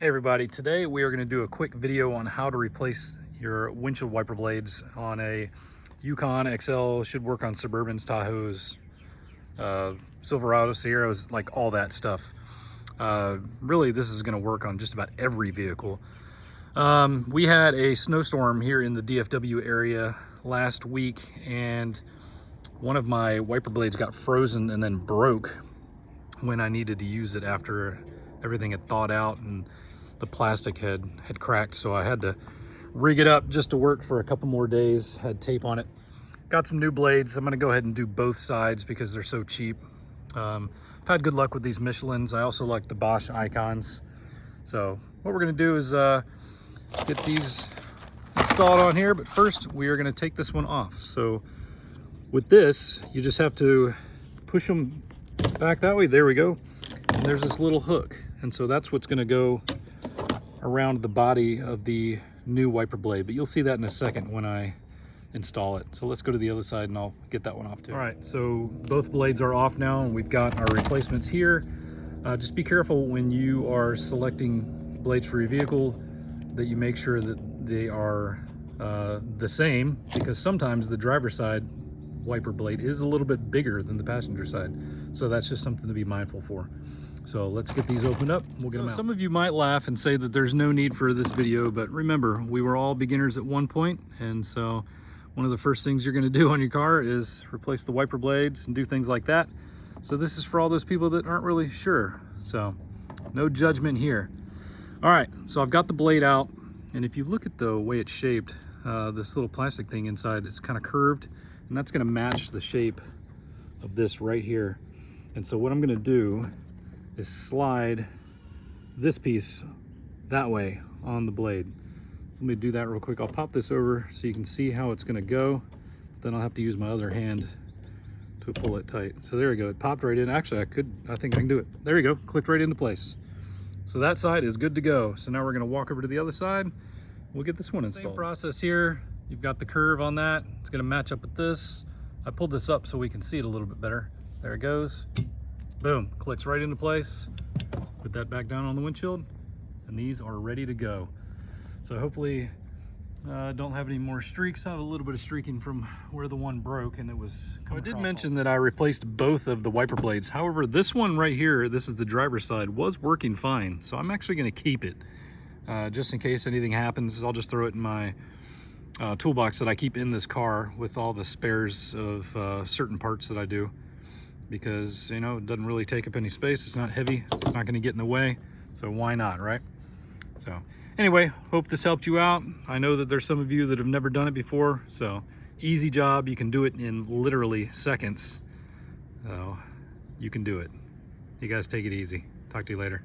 Hey everybody, today we are going to do a quick video on how to replace your windshield wiper blades on a Yukon XL. Should work on Suburbans, Tahoes, Silverados, Sierras, like all that stuff. Really, this is going to work on just about every vehicle. We had a snowstorm here in the DFW area last week, and one of my wiper blades got frozen and then broke when I needed to use it after everything had thawed out and the plastic had cracked. So I had to rig it up just to work for a couple more days, had tape on it. Got some new blades. I'm gonna go ahead and do both sides because they're so cheap. I've had good luck with these Michelins. I also like the Bosch Icons. So what we're gonna do is get these installed on here, but first we are gonna take this one off. So with this, you just have to push them back that way. There we go. And there's this little hook. And so that's what's gonna go around the body of the new wiper blade, but you'll see that in a second when I install it. So let's go to the other side and I'll get that one off too. All right, so both blades are off now and we've got our replacements here. Just be careful when you are selecting blades for your vehicle that you make sure that they are the same, because sometimes the driver's side wiper blade is a little bit bigger than the passenger side. So that's just something to be mindful for. So let's get these opened up. We'll get them out. Some of you might laugh and say that there's no need for this video, but remember, we were all beginners at one point, and so one of the first things you're going to do on your car is replace the wiper blades and do things like that. So this is for all those people that aren't really sure. So no judgment here. All right, so I've got the blade out, and if you look at the way it's shaped, this little plastic thing inside is kind of curved, and that's going to match the shape of this right here. And so what I'm going to do is slide this piece that way on the blade. So let me do that real quick. I'll pop this over so you can see how it's gonna go. Then I'll have to use my other hand to pull it tight. So there we go, it popped right in. Actually, I think I can do it. There you go, clicked right into place. So that side is good to go. So now we're gonna walk over to the other side. We'll get this one installed. Same process here. You've got the curve on that. It's gonna match up with this. I pulled this up so we can see it a little bit better. There it goes. Boom, clicks right into place. Put that back down on the windshield, and these are ready to go. So hopefully don't have any more streaks. I have a little bit of streaking from where the one broke, and it was coming. So I did mention that I replaced both of the wiper blades. However, this one right here, this is the driver's side, was working fine. So I'm actually gonna keep it. Just in case anything happens, I'll just throw it in my toolbox that I keep in this car with all the spares of certain parts that I do. Because, you know, it doesn't really take up any space. It's not heavy. It's not going to get in the way. So why not, right? So anyway, hope this helped you out. I know that there's some of you that have never done it before. So easy job. You can do it in literally seconds. So you can do it. You guys take it easy. Talk to you later.